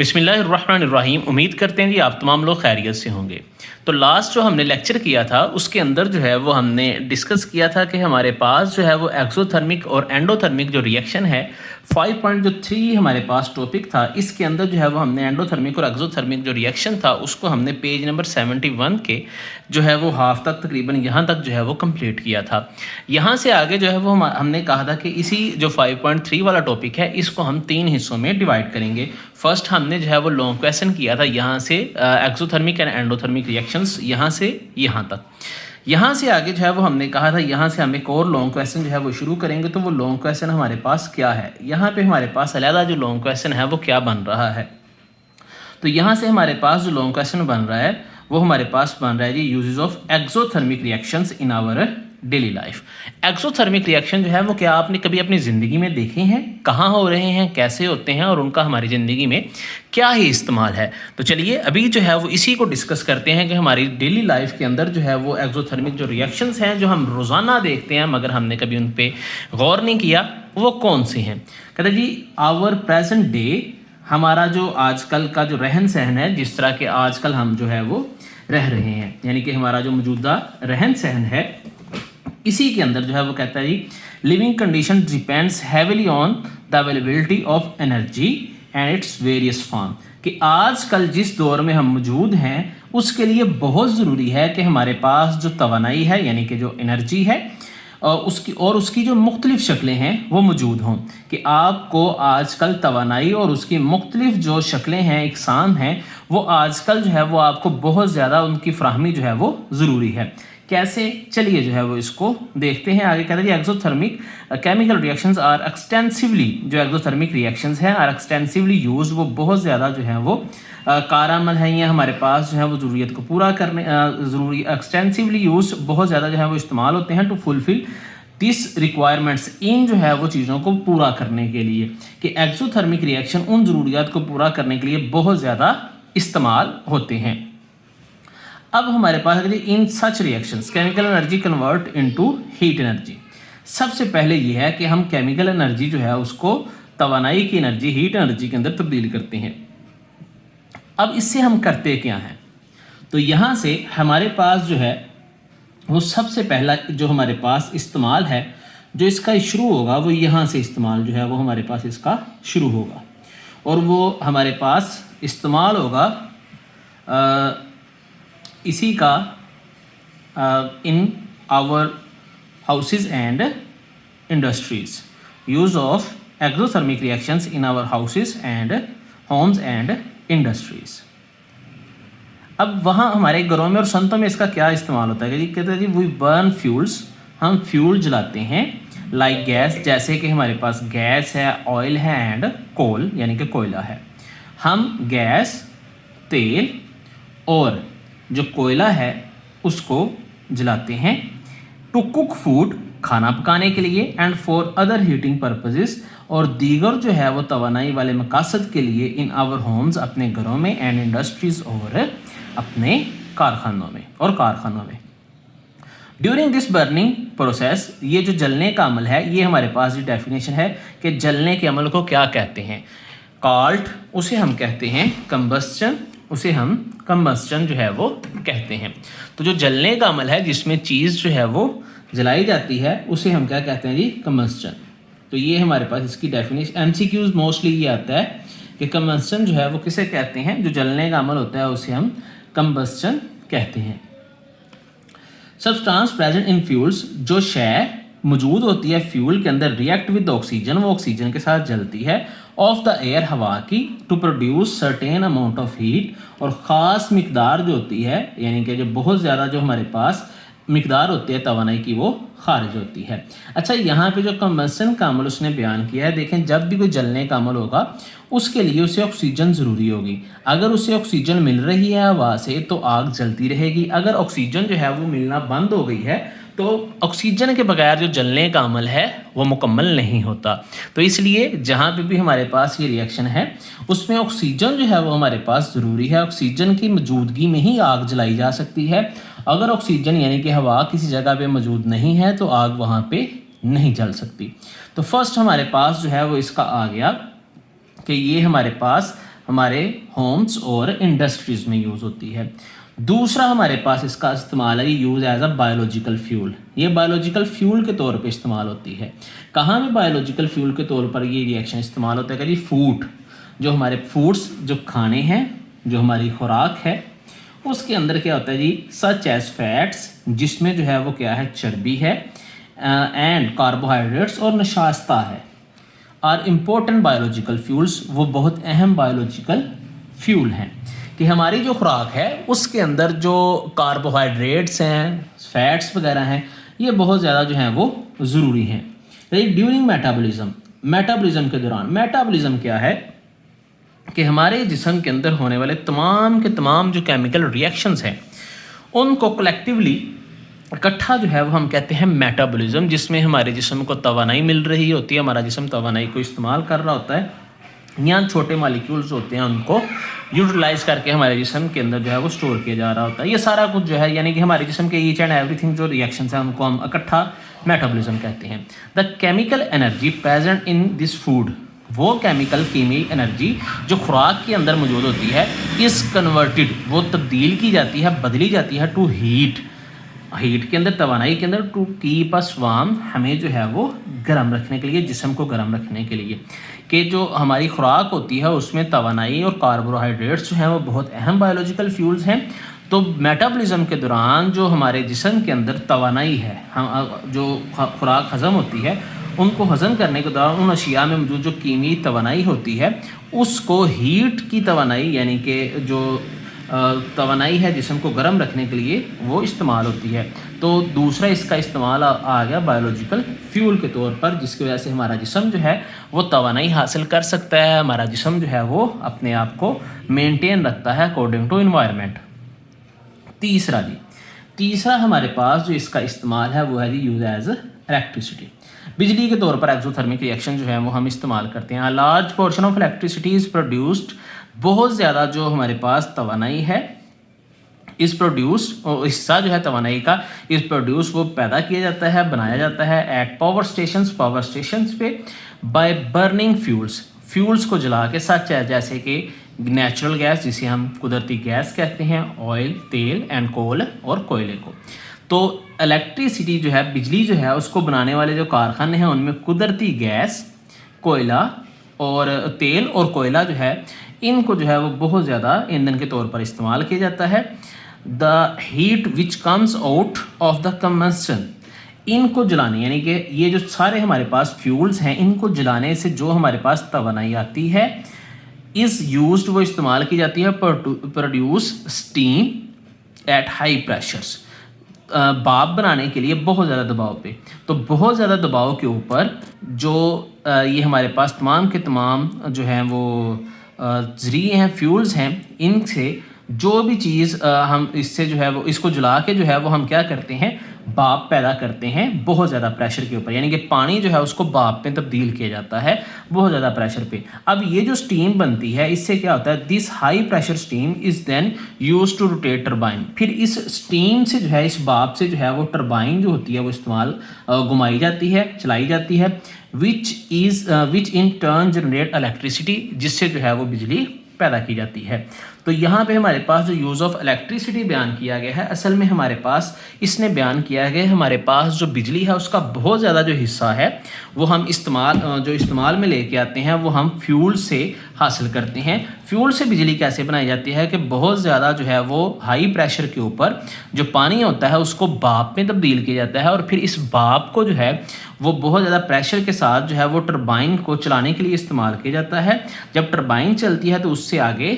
बिस्मिल्लाहिर्रहमानिर्रहीम। उम्मीद करते हैं जी आप तमाम लोग खैरियत से होंगे। तो लास्ट जो हमने लेक्चर किया था उसके अंदर जो है वो हमने डिस्कस किया था कि हमारे पास जो है वो एक्सोथर्मिक और एंडोथर्मिक जो रिएक्शन है 5.3 हमारे पास टॉपिक था। इसके अंदर जो है वो हमने एंडोथर्मिक और एक्सोथर्मिक जो रिएक्शन था उसको हमने पेज नंबर 71 के जो है वो हाफ तक तकरीबन यहाँ तक जो है वो कंप्लीट किया था। यहाँ से आगे जो है वो हमने कहा था कि इसी जो 5.3 वाला टॉपिक है इसको हम 3 हिस्सों में डिवाइड करेंगे। फर्स्ट हमने जो है वो लॉन्ग क्वेश्चन किया था यहाँ से एक्सोथर्मिक एंड एंडोथर्मिक रिएक्शंस यहाँ से यहाँ तक। यहाँ से आगे जो है वो हमने कहा था यहाँ से हम एक और लॉन्ग क्वेश्चन जो है वो शुरू करेंगे। तो वो लॉन्ग क्वेश्चन हमारे पास क्या है, यहाँ पे हमारे पास अलहदा जो लॉन्ग क्वेश्चन है वो क्या बन रहा है। तो यहाँ से हमारे पास जो लॉन्ग क्वेश्चन बन रहा है वो हमारे पास बन रहा है जी uses of exothermic reactions in our daily life. Exothermic reaction जो है वो क्या आपने कभी अपनी ज़िंदगी में देखे हैं, कहाँ हो रहे हैं, कैसे होते हैं और उनका हमारी ज़िंदगी में क्या ही इस्तेमाल है। तो चलिए अभी जो है वो इसी को डिस्कस करते हैं कि हमारी डेली लाइफ के अंदर जो है वो एक्सोथर्मिक जो रिएक्शंस हैं जो हम रोज़ाना देखते हैं मगर हमने कभी उन पर गौर नहीं किया वो कौन सी हैं। कहते जी आवर प्रेजेंट डे, हमारा जो आजकल का जो रहन सहन है, जिस तरह के आजकल हम जो है वो रह रहे हैं, यानी कि हमारा जो मौजूदा रहन सहन है इसी के अंदर जो है वो कहता है जी living condition depends heavily on the availability of energy and its various form. कि आजकल जिस दौर में हम मौजूद हैं उसके लिए बहुत ज़रूरी है कि हमारे पास जो तवानाई है यानी कि जो एनर्जी है उसकी जो मुख्तलिफ़ शक्लें हैं वो मौजूद हों। कि आपको आजकल तवानाई और उसकी मुख्तलिफ़ जो शक्लें हैं इकसाम हैं वो आजकल जो है वो आपको बहुत ज़्यादा उनकी फ्राहमी जो है वो ज़रूरी है। कैसे, चलिए जो है वो इसको देखते हैं। आगे कहते हैं exothermic chemical reactions are extensively, जो एक्सोथर्मिक रिएक्शंस हैं आर एक्सटेंसिवली यूज, वो बहुत ज़्यादा जो है वो कारआमद हैं। ये हमारे पास जो है वो ज़रूरियत को पूरा करने ज़रूरी एक्सटेंसिवली यूज बहुत ज़्यादा जो है वो इस्तेमाल होते हैं टू फुलफिल दिस रिक्वायरमेंट्स, इन जो है वो चीज़ों को पूरा करने के लिए। कि एक्सोथर्मिक रिएक्शन उन ज़रूरियात को पूरा करने के लिए बहुत ज़्यादा इस्तेमाल होते हैं। अब हमारे पास in such reactions chemical energy convert into heat energy. सबसे पहले ये है कि हम केमिकल एनर्जी जो है उसको तवानाई की एनर्जी हीट एनर्जी के अंदर तब्दील करते हैं। अब इससे हम करते क्या हैं, तो यहाँ से हमारे पास जो है वो सबसे पहला जो हमारे पास इस्तेमाल है जो इसका शुरू होगा वो यहाँ से इस्तेमाल जो है वो हमारे पास इसका शुरू होगा और वो हमारे पास इस्तेमाल होगा इसी का in our houses and industries, use of exothermic reactions in our houses and homes and industries. अब वहाँ हमारे घरों में और संतों में इसका क्या इस्तेमाल होता है कि कहते हैं जी वी बर्न फ्यूल्स, हम फ्यूल जलाते हैं, लाइक गैस, जैसे कि हमारे पास गैस है, ऑयल है एंड कोल यानी कि कोयला है। हम गैस, तेल और जो कोयला है उसको जलाते हैं टू कुक फूड, खाना पकाने के लिए, and for other heating purposes, और दीगर जो है वो तवानाई वाले मकासद के लिए, इन आवर होम्स, अपने घरों में, एंड इंडस्ट्रीज, और अपने कारखानों में ड्यूरिंग दिस बर्निंग प्रोसेस। ये जो जलने का अमल है ये हमारे पास जो डेफिनेशन है कि जलने के अमल को क्या कहते हैं, कॉल्ट, उसे हम कहते हैं कंबस्चन, उसे हम कंबस्चन जो है वो कहते हैं। तो जो जलने का अमल है जिसमें चीज़ जो है वो जलाई जाती है उसे हम क्या कहते हैं जी, कंबस्चन। तो ये हमारे पास इसकी डेफिनेशन एमसीक्यूज मोस्टली ये आता है कि कंबस्चन जो है वो किसे कहते हैं, जो जलने का अमल होता है उसे हम कंबस्चन कहते हैं। सब्सटेंस प्रेजेंट इन फ्यूल्स, जो शय मौजूद होती है फ्यूल के अंदर, रिएक्ट विद ऑक्सीजन, वो ऑक्सीजन के साथ जलती है, ऑफ द एयर, हवा की, to produce certain amount of heat, और ख़ास मिकदार जो होती है यानी कि जो बहुत ज़्यादा जो हमारे पास मिकदार होती है तवानाई की वो खारिज होती है। अच्छा, यहाँ पे जो कंबस्चन का अमल उसने बयान किया है, देखें जब भी कोई जलने का अमल होगा उसके लिए उसे ऑक्सीजन ज़रूरी होगी। अगर उसे ऑक्सीजन मिल रही है हवा से तो आग जलती रहेगी, अगर ऑक्सीजन जो है वो मिलना बंद हो गई है तो ऑक्सीजन के बगैर जो जलने का अमल है वो मुकम्मल नहीं होता। तो इसलिए जहाँ पे भी हमारे पास ये रिएक्शन है उसमें ऑक्सीजन जो है वो हमारे पास ज़रूरी है। ऑक्सीजन की मौजूदगी में ही आग जलाई जा सकती है। अगर ऑक्सीजन यानी कि हवा किसी जगह पे मौजूद नहीं है तो आग वहाँ पे नहीं जल सकती। तो फर्स्ट हमारे पास जो है वो इसका आ गया कि ये हमारे पास हमारे होम्स और इंडस्ट्रीज़ में यूज़ होती है। दूसरा हमारे पास इसका इस्तेमाल है use as a biological fuel. ये बायोलॉजिकल फ्यूल के तौर पे इस्तेमाल होती है। कहाँ पे बायोलॉजिकल फ्यूल के तौर पर ये रिएक्शन इस्तेमाल होता है कि जी फूड, जो हमारे फूड्स जो खाने हैं, जो हमारी खुराक है, उसके अंदर क्या होता है जी, सच एज फैट्स, जिसमें जो है वो क्या है, चर्बी है, एंड कार्बोहाइड्रेट्स और नशास्ता है, आर इम्पोर्टेंट बायोलॉजिकल फ्यूल्स, वो बहुत अहम बायोलॉजिकल फ्यूल हैं कि हमारी जो खुराक है उसके अंदर जो कार्बोहाइड्रेट्स हैं, फैट्स वगैरह हैं, ये बहुत ज़्यादा जो हैं वो ज़रूरी हैं। ड्यूरिंग मेटाबॉलिज्म के दौरान, मेटाबॉलिज्म क्या है कि हमारे जिस्म के अंदर होने वाले तमाम के तमाम जो केमिकल रिएक्शंस हैं उनको कलेक्टिवली इकट्ठा जो है वो हम कहते हैं मेटाबॉलिज्म, जिसमें हमारे जिस्म को तवानाई मिल रही होती है, हमारा जिस्म तवानाई को इस्तेमाल कर रहा होता है, यहाँ छोटे मालिक्यूल्स होते हैं उनको यूटिलाइज करके हमारे जिस्म के अंदर जो है वो स्टोर किया जा रहा होता है। ये सारा कुछ जो है यानी कि हमारे जिस्म के ईच एंड एवरीथिंग जो रिएक्शंस हैं उनको हम इकट्ठा मेटाबॉलिज्म कहते हैं। The chemical energy present in this food, वो केमिकल कीमियाई एनर्जी जो खुराक के अंदर मौजूद होती है, इस कन्वर्टेड, वो तब्दील की जाती है, बदली जाती है टू हीट के अंदर, तवानाई के अंदर, टू कीप अस वार्म, हमें जो है वो गर्म रखने के लिए, जिस्म को गर्म रखने के लिए, कि जो हमारी खुराक होती है उसमें तवानाई और कार्बोहाइड्रेट्स जो हैं वो बहुत अहम बायोलॉजिकल फ्यूल्स हैं। तो मेटाबॉलिज्म के दौरान जो हमारे जिस्म के अंदर तवानाई है, हम जो खुराक हज़म होती है, उनको हज़म करने के दौरान उन अशिया में मौजूद जो कीमियाई तवानाई होती है उसको हीट की तवानाई यानी कि जो तवानाई है जिस्म को गर्म रखने के लिए वो इस्तेमाल होती है। तो दूसरा इसका इस्तेमाल आ गया बायोलॉजिकल फ्यूल के तौर पर, जिसकी वजह से हमारा जिस्म जो है वो तवानाई हासिल कर सकता है, हमारा जिस्म जो है वो अपने आप को मेंटेन रखता है अकॉर्डिंग टू इन्वायरमेंट। तीसरा हमारे पास जो इसका इस्तेमाल है वो है जी यूज एज इलेक्ट्रिसिटी। बिजली के तौर पर एक्सोथर्मिक रिएक्शन जो है वो हम इस्तेमाल करते हैं। Large portion of electricity is produced, बहुत ज़्यादा जो हमारे पास तवानाई है इस प्रोड्यूस, हिस्सा जो है तवानाई का इस प्रोड्यूस वो पैदा किया जाता है, बनाया जाता है एट पावर स्टेशंस पे बाय बर्निंग फ्यूल्स को जला के, सच है जैसे कि नेचुरल गैस जिसे हम कुदरती गैस कहते हैं, ऑयल, तेल एंड कोल और कोयले को। तो इलेक्ट्रिसिटी जो है, बिजली जो है, उसको बनाने वाले जो कारखाने हैं उनमें कुदरती गैस, कोयला और तेल और कोयला जो है, इनको जो है वो बहुत ज़्यादा ईंधन के तौर पर इस्तेमाल किया जाता है। The heat which comes out of the combustion, इनको जलाने यानी कि ये जो सारे हमारे पास फ्यूल्स हैं, इनको जलाने से जो हमारे पास तवानाई आती है, इज़ यूज्ड, वो इस्तेमाल की जाती है produce steam at high pressures, भाप बनाने के लिए बहुत ज़्यादा दबाव पे। तो बहुत ज़्यादा दबाव के ऊपर जो ये हमारे पास तमाम के तमाम जो हैं वो ज़रिए हैं, फ्यूल्स हैं, इनसे जो भी चीज़ हम इससे जो है वो इसको जला के जो है वो हम क्या करते हैं, भाप पैदा करते हैं बहुत ज़्यादा प्रेशर के ऊपर, यानी कि पानी जो है उसको भाप में तब्दील किया जाता है बहुत ज़्यादा प्रेशर पे। अब ये जो स्टीम बनती है इससे क्या होता है, this high pressure steam is then use to rotate turbine, फिर इस स्टीम से जो है, इस भाप से जो है वो टरबाइन जो होती है वो इस्तेमाल घुमाई जाती है, चलाई जाती है, विच इन टर्न जनरेट इलेक्ट्रिसिटी, जिससे जो है वो बिजली पैदा की जाती है। तो यहाँ पे हमारे पास जो यूज़ ऑफ इलेक्ट्रिसिटी बयान किया गया है, असल में हमारे पास इसने बयान किया गया है हमारे पास जो बिजली है उसका बहुत ज़्यादा जो हिस्सा है वो हम इस्तेमाल में लेके आते हैं, वो हम फ्यूल से हासिल करते हैं। फ्यूल से बिजली कैसे बनाई जाती है कि बहुत ज़्यादा जो है वो हाई प्रेशर के ऊपर जो पानी होता है उसको भाप में तब्दील किया जाता है, और फिर इस भाप को जो है वो बहुत ज़्यादा प्रेशर के साथ जो है वो टरबाइन को चलाने के लिए इस्तेमाल किया जाता है। जब टरबाइन चलती है तो उससे आगे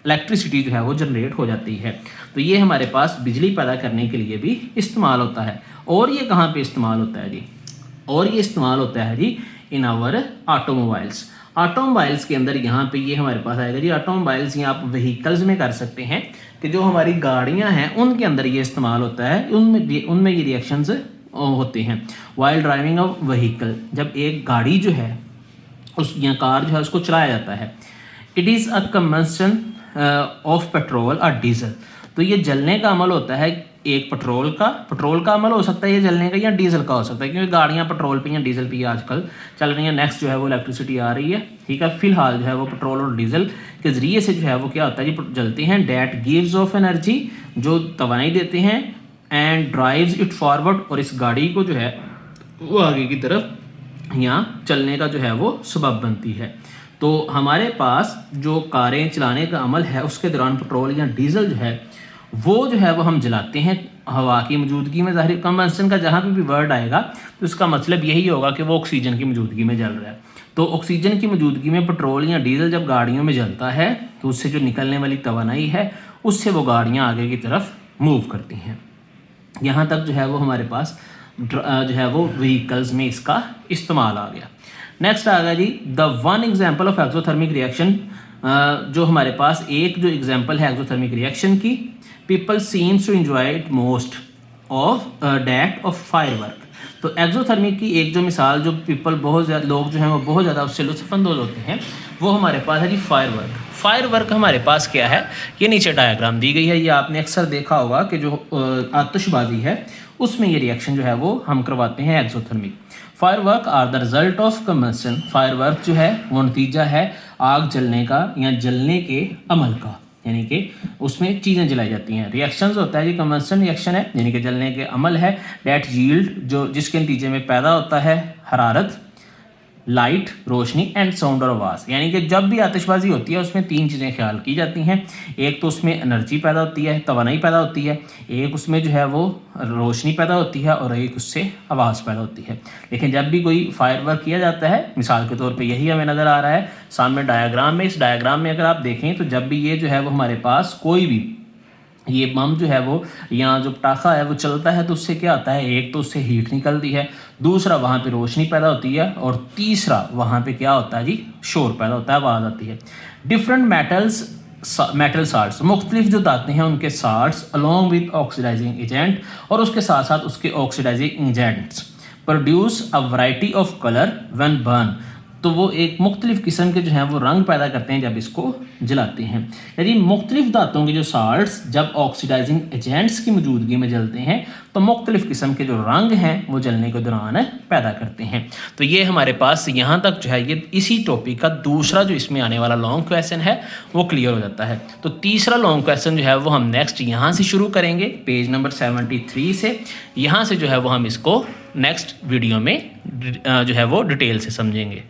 इलेक्ट्रिसिटी जो है वो जनरेट हो जाती है। तो ये हमारे पास बिजली पैदा करने के लिए भी इस्तेमाल होता है। और ये कहाँ पे इस्तेमाल होता है जी, और ये इस्तेमाल होता है जी इन आवर ऑटोमोबाइल्स के अंदर। यहाँ पे ये हमारे पास आएगा जी ऑटोमोबाइल्स, ये आप व्हीकल्स में कर सकते हैं कि जो हमारी गाड़ियाँ हैं उनके अंदर ये इस्तेमाल होता है, उनमें ये रिएक्शंस होते हैं। वाइल ड्राइविंग ऑफ व्हीकल, जब एक गाड़ी जो है उस या कार जो है उसको चलाया जाता है, it is a combustion of petrol और डीजल, तो ये जलने का अमल होता है एक पेट्रोल का अमल हो सकता है ये जलने का, या डीजल का हो सकता है, क्योंकि गाड़ियाँ पेट्रोल पे या डीजल पे आजकल चल रही हैं। नेक्स्ट जो है वो इलेक्ट्रिसिटी आ रही है, ठीक है। फिलहाल जो है वो पेट्रोल और डीजल के ज़रिए से जो है वो क्या होता है जी, जलते हैं। डैट गिव्स ऑफ एनर्जी, जो तवानाई देते हैं, एंड ड्राइव्स इट फॉरवर्ड, और इस गाड़ी को जो है वो आगे की तरफ यहाँ चलने का जो है वो सबब बनती है। तो हमारे पास जो कारें चलाने का अमल है उसके दौरान पेट्रोल या डीजल जो है वो हम जलाते हैं हवा की मौजूदगी में। ज़ाहिर कंबंशन का जहाँ भी वर्ड आएगा तो इसका मतलब यही होगा कि वो ऑक्सीजन की मौजूदगी में जल रहा है। तो ऑक्सीजन की मौजूदगी में पेट्रोल या डीजल जब गाड़ियों में जलता है तो उससे जो निकलने वाली तवानाई है उससे वो गाड़ियाँ आगे की तरफ मूव करती हैं। यहाँ तक जो है वो हमारे पास जो है वो व्हीकल्स में इसका इस्तेमाल आ गया। नेक्स्ट आ गया जी the one example of exothermic reaction. जो हमारे पास एक जो एग्जाम्पल है एक्सोथर्मिक रिएक्शन की, people seems to enjoy it most of that of firework. तो एक्सोथर्मिक की एक जो मिसाल जो पीपल बहुत ज़्यादा लोग जो हैं वो बहुत ज़्यादा उससे लुत्फ़अंदोज़ होते हैं वो हमारे पास है जी फायर वर्क। फायर वर्क हमारे पास क्या है, ये नीचे डायग्राम दी गई है। ये आपने अक्सर देखा होगा कि जो आतिशबाजी है उसमें ये रिएक्शन जो है वो हम करवाते हैं exothermic. Fire work are the result of combustion. Fire work जो है वो नतीजा है आग जलने का या जलने के अमल का, यानी कि उसमें चीज़ें जलाई जाती हैं। रिएक्शंस होता है जी, कंबशन रिएक्शन है यानी कि जलने के अमल है। डेट यील्ड, जो जिसके नतीजे में पैदा होता है हरारत, लाइट रोशनी, एंड साउंड और आवाज़। यानी कि जब भी आतिशबाजी होती है उसमें तीन चीज़ें ख्याल की जाती हैं। एक तो उसमें एनर्जी पैदा होती है, तवानाई पैदा होती है, एक उसमें जो है वो रोशनी पैदा होती है, और एक उससे आवाज़ पैदा होती है। लेकिन जब भी कोई फायर वर्क किया जाता है, मिसाल के तौर पे यही हमें नज़र आ रहा है सामने डायग्राम में। इस डायग्राम में अगर आप देखें तो जब भी ये जो है वो हमारे पास कोई भी ये बम जो है वो यहाँ जो पटाखा है वो चलता है तो उससे क्या होता है, एक तो उससे हीट निकलती है, दूसरा वहाँ पे रोशनी पैदा होती है, और तीसरा वहाँ पे क्या होता है जी, शोर पैदा होता है, आवाज़ आती है। डिफरेंट मेटल साल्ट्स, मुख्तलिफ जो धातें हैं उनके salts along with oxidising agent, और उसके साथ साथ उसके oxidising agents produce a variety of colour when burn. तो वो एक मुख्तलिफ किस्म के जो हैं वो रंग पैदा करते हैं जब इसको जलाते हैं। यदि मुख्तलिफ धातुओं के जो साल्ट्स जब ऑक्सीडाइजिंग एजेंट्स की मौजूदगी में जलते हैं तो मुख्तलिफ किस्म के जो रंग हैं वो जलने के दौरान पैदा करते हैं। तो ये हमारे पास यहाँ तक जो है ये इसी टॉपिक का दूसरा जो इसमें आने वाला लॉन्ग क्वेश्चन है वो क्लियर हो जाता है। तो तीसरा लॉन्ग क्वेश्चन जो है वो हम नेक्स्ट यहाँ से शुरू करेंगे, पेज नंबर 73 से। यहाँ से जो है वो हम इसको नेक्स्ट वीडियो में जो है वो डिटेल से समझेंगे।